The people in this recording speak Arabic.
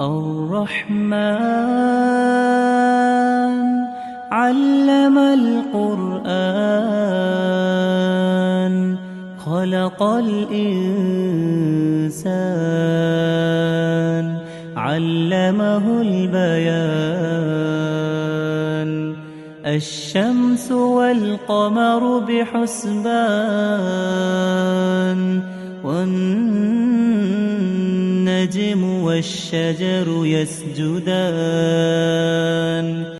الرحمن علم القرآن خلق الإنسان علمه البيان الشمس والقمر بحسبان والنجم والشجر يسجدان